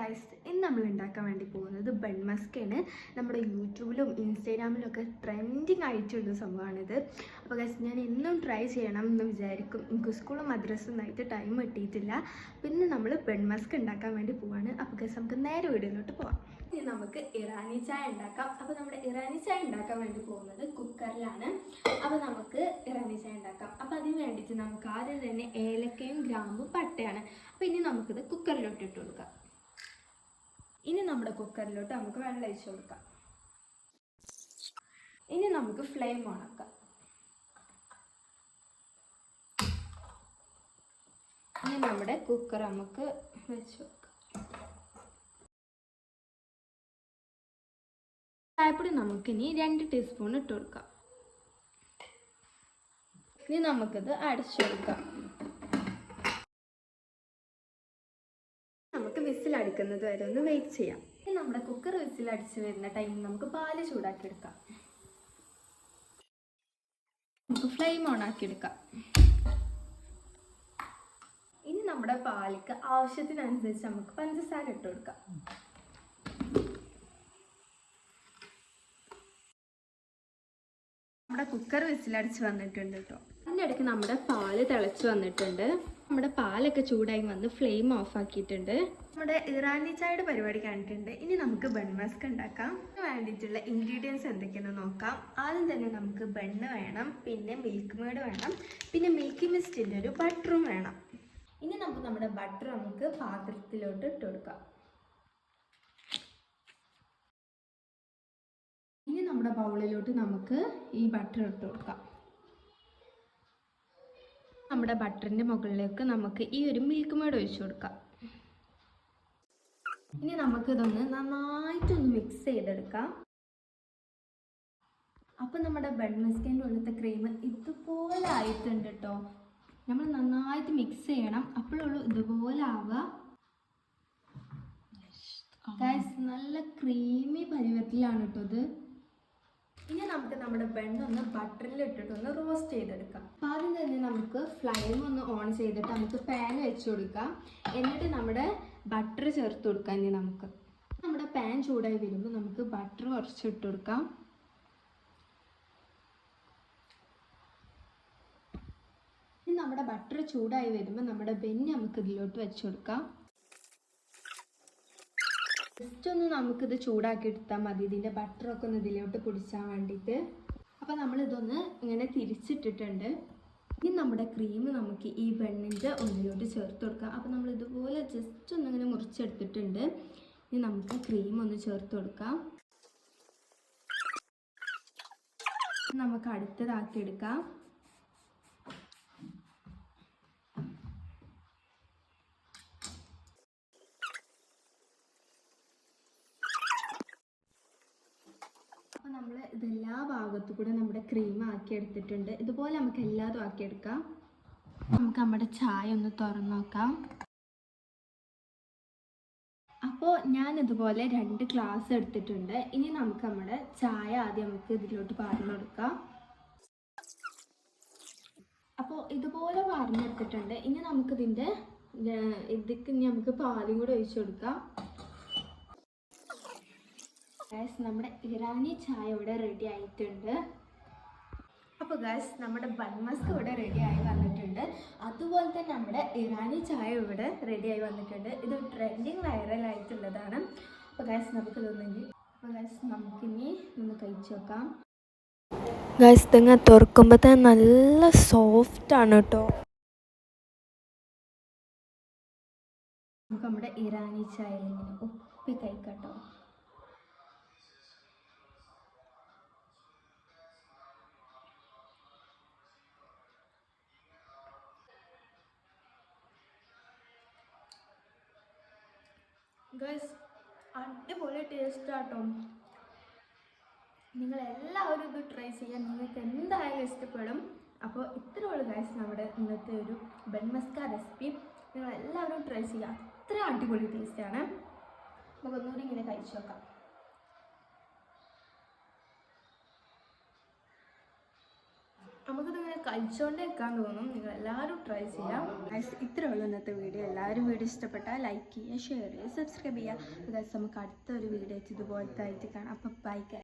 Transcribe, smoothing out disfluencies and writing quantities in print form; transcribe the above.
Guys, ഇന്ന് നമ്മൾ ഉണ്ടാക്കാൻ വേണ്ടി പോകുന്നത് ബൺ മസ്കാണ്. നമ്മുടെ യൂട്യൂബിലും ഇൻസ്റ്റാഗ്രാമിലും ഒക്കെ ട്രെൻഡിങ് ആയിട്ടുള്ള സംഭവമാണിത്. അപ്പോൾ ഗൈസ്, ഞാൻ എന്നും ട്രൈ ചെയ്യണം എന്ന് വിചാരിക്കും. എനിക്ക് സ്കൂളും മദ്രസും ആയിട്ട് ടൈം കിട്ടിയിട്ടില്ല. പിന്നെ നമ്മൾ ബൺ മസ്ക് ഉണ്ടാക്കാൻ വേണ്ടി പോവാണ്. അപ്പോൾ ഗൈസ്, നമുക്ക് നേരെ വീഡിയോയിലോട്ട് പോവാം. ഇനി നമുക്ക് ഇറാനി ചായ ഉണ്ടാക്കാം. അപ്പോൾ നമ്മുടെ ഇറാനി ചായ ഉണ്ടാക്കാൻ വേണ്ടി പോകുന്നത് കുക്കറിലാണ്. അപ്പോൾ നമുക്ക് ഇറാനി ചായ ഉണ്ടാക്കാം. അപ്പോൾ അതിന് വേണ്ടിയിട്ട് നമുക്ക് ആദ്യം തന്നെ ഏലക്കയും ഗ്രാമ്പും പട്ടയാണ്. അപ്പോൾ ഇനി നമുക്കിത് കുക്കറിലോട്ട് ഇട്ട് കൊടുക്കാം. ഇനി നമ്മുടെ കുക്കറിലോട്ട് നമുക്ക് വെള്ളം ഒഴിച്ച് കൊടുക്കാം. ഇനി നമുക്ക് ഫ്ലെയിം ഓണാക്കാം. ഇനി നമ്മുടെ കുക്കർ നമുക്ക് വെച്ച് കൊടുക്കാം. ചായപ്പൊടി നമുക്കിനി 2 ടീസ്പൂൺ ഇട്ട് കൊടുക്കാം. ഇനി നമുക്കിത് അടച്ചു കൊടുക്കാം. നമുക്ക് വിസിലടിക്കുന്നത് വരെ ഒന്ന് വെയിറ്റ് ചെയ്യാം. ഇനി നമ്മുടെ കുക്കർ വിസിലടിച്ച് വരുന്ന ടൈമിൽ നമുക്ക് പാല് ചൂടാക്കി എടുക്കാം. നമുക്ക് ഫ്ലെയിം ഓൺ ആക്കി എടുക്കാം. ഇനി നമ്മുടെ പാലിക്ക് ആവശ്യത്തിനനുസരിച്ച് നമുക്ക് പഞ്ചസാര ഇട്ട് കൊടുക്കാം. നമ്മുടെ കുക്കർ വിസിലടിച്ച് വന്നിട്ടുണ്ട് കേട്ടോ. അതിൻ്റെ ഇടയ്ക്ക് നമ്മുടെ പാല് തിളച്ച് വന്നിട്ടുണ്ട്. നമ്മുടെ പാലൊക്കെ ചൂടായി വന്ന് ഫ്ലെയിം ഓഫ് ആക്കിയിട്ടുണ്ട്. നമ്മുടെ ഇറാനി ചായയുടെ പരിപാടി കണ്ടിട്ടുണ്ട്. ഇനി നമുക്ക് ബൺ മസ്ക് ഉണ്ടാക്കാം. അതിന് വേണ്ടിയിട്ടുള്ള ഇൻഗ്രീഡിയൻസ് എന്തൊക്കെയാണെന്ന് നോക്കാം. ആദ്യം തന്നെ നമുക്ക് ബണ്ണ് വേണം, പിന്നെ മിൽക്ക് മേഡ് വേണം, പിന്നെ മിൽക്കി മിസ്റ്റിൻ്റെ ഒരു ബട്ടറും വേണം. ഇനി നമുക്ക് നമ്മുടെ ബട്ടർ നമുക്ക് പാത്രത്തിലോട്ട് ഇട്ട് കൊടുക്കാം. ഇനി നമ്മുടെ ബൗളിലോട്ട് നമുക്ക് ഈ ബട്ടർ ഇട്ട് കൊടുക്കാം. നമ്മുടെ ബട്ടറിൻ്റെ മുകളിലേക്ക് നമുക്ക് ഈ ഒരു മിൽക്ക് മേഡ് ഒഴിച്ചു കൊടുക്കാം. ഇനി നമുക്കിതൊന്ന് നന്നായിട്ടൊന്ന് മിക്സ് ചെയ്തെടുക്കാം. അപ്പം നമ്മുടെ ബൺ മസ്കിൻ്റെ ഉള്ളത്തെ ക്രീം ഇതുപോലെ ആയിട്ടുണ്ട് കേട്ടോ. നമ്മൾ നന്നായിട്ട് മിക്സ് ചെയ്യണം, അപ്പോഴുള്ളൂ ഇതുപോലെ ആവുക. ഗൈസ്, നല്ല ക്രീമി പരുവത്തിലാണ് കേട്ടോ ഇത്. ഇനി നമുക്ക് നമ്മുടെ ബണ്ണൊന്ന് ബട്ടറിൽ ഇട്ടിട്ടൊന്ന് റോസ്റ്റ് ചെയ്തെടുക്കാം. അപ്പോൾ ആദ്യം തന്നെ നമുക്ക് ഫ്ലെയിം ഒന്ന് ഓൺ ചെയ്തിട്ട് നമുക്ക് പാൻ വെച്ച് കൊടുക്കാം. എന്നിട്ട് നമ്മുടെ ബട്ടർ ചേർത്ത് കൊടുക്കാം. ഇനി നമുക്ക് നമ്മുടെ പാൻ ചൂടായി വരുമ്പോൾ നമുക്ക് ബട്ടർ കുറച്ച് ഇട്ട് കൊടുക്കാം. ഇനി നമ്മുടെ ബട്ടർ ചൂടായി വരുമ്പോൾ നമ്മുടെ ബെന്ന് നമുക്ക് ഇതിലോട്ട് വെച്ച് കൊടുക്കാം. ജസ്റ്റ് ഒന്ന് നമുക്കിത് ചൂടാക്കി എടുത്താൽ മതി, ഇതിൻ്റെ ബട്ടറൊക്കെ ഒന്ന് ഇതിലോട്ട് പിടിച്ചാൻ വേണ്ടിയിട്ട്. അപ്പോൾ നമ്മളിതൊന്ന് ഇങ്ങനെ തിരിച്ചിട്ടിട്ടുണ്ട്. ഇനി നമ്മുടെ ക്രീം നമുക്ക് ഈ ബണ്ണിൻ്റെ ഉള്ളിലോട്ട് ചേർത്ത് കൊടുക്കാം. അപ്പോൾ നമ്മൾ ഇതുപോലെ ജസ്റ്റ് ഒന്നിങ്ങനെ മുറിച്ചെടുത്തിട്ടുണ്ട്. ഇനി നമുക്ക് ക്രീം ഒന്ന് ചേർത്ത് കൊടുക്കാം. നമുക്ക് അടുത്തതാക്കി എടുക്കാം. നമ്മൾ ഇതെല്ലാ ഭാഗത്തു കൂടെ നമ്മുടെ ക്രീം ആക്കി എടുത്തിട്ടുണ്ട്. ഇതുപോലെ നമുക്ക് എല്ലാതും ആക്കിയെടുക്കാം. നമുക്ക് നമ്മുടെ ചായ ഒന്ന് തുറന്നു നോക്കാം. അപ്പോൾ ഞാനിതുപോലെ 2 ഗ്ലാസ് എടുത്തിട്ടുണ്ട്. ഇനി നമുക്ക് നമ്മുടെ ചായ ആദ്യം നമുക്ക് ഇതിലോട്ട് പാർന്നു കൊടുക്കാം. അപ്പോൾ ഇതുപോലെ പാർന്നെടുത്തിട്ടുണ്ട്. ഇനി നമുക്കിതിൻ്റെ ഇതൊക്കെ നമുക്ക് പാലും കൂടെ ഒഴിച്ചു കൊടുക്കാം. ഗൈസ്, നമ്മുടെ ഇറാനി ചായ ഇവിടെ റെഡി ആയിട്ടുണ്ട്. അപ്പോൾ ഗൈസ്, നമ്മുടെ ബൺ മസ്ക് ഇവിടെ റെഡി ആയി വന്നിട്ടുണ്ട്. അതുപോലെ തന്നെ നമ്മുടെ ഇറാനി ചായ ഇവിടെ റെഡി ആയി വന്നിട്ടുണ്ട്. ഇത് ട്രെൻഡിങ് വൈറലായിട്ടുള്ളതാണ്. അപ്പോൾ ഗൈസ്, നമുക്കിനി ഒന്ന് കഴിച്ചു നോക്കാം. ഗൈസ്, ഇതങ്ങ് തുറക്കുമ്പോൾ തന്നെ നല്ല സോഫ്റ്റാണ് കേട്ടോ. നമുക്ക് നമ്മുടെ ഇറാനി ചായ ഇങ്ങനെ ഒപ്പി കഴിക്കാട്ടോ. ഗൈസ്, അടിപൊളി ടേസ്റ്റാട്ടോ. നിങ്ങളെല്ലാവരും ഇത് ട്രൈ ചെയ്യാൻ, നിങ്ങൾക്ക് എന്തായാലും ഇഷ്ടപ്പെടും. അപ്പോൾ ഇത്രയേ ഉള്ളൂ ഗൈസ് നമ്മുടെ ഇന്നത്തെ ഒരു ബൺ മസ്ക റെസിപ്പി. നിങ്ങളെല്ലാവരും ട്രൈ ചെയ്യുക, അത്ര അടിപൊളി ടേസ്റ്റാണ്. നമുക്കൊന്നുകൂടി ഇങ്ങനെ കഴിച്ചു നോക്കാം. നമുക്കിതിങ്ങനെ കഴിച്ചുകൊണ്ടേ വെക്കാൻ തോന്നും. നിങ്ങൾ എല്ലാവരും ട്രൈ ചെയ്യാം. ഇത്രയേ ഉള്ളൂ ഇന്നത്തെ വീഡിയോ. എല്ലാവരും വീഡിയോ ഇഷ്ടപ്പെട്ടാൽ ലൈക്ക് ചെയ്യുക, ഷെയർ ചെയ്യുക, സബ്സ്ക്രൈബ് ചെയ്യുക. നമുക്ക് അടുത്തൊരു വീഡിയോ ഇതുപോലത്തെ ആയിട്ട് കാണാം. അപ്പം ബൈ.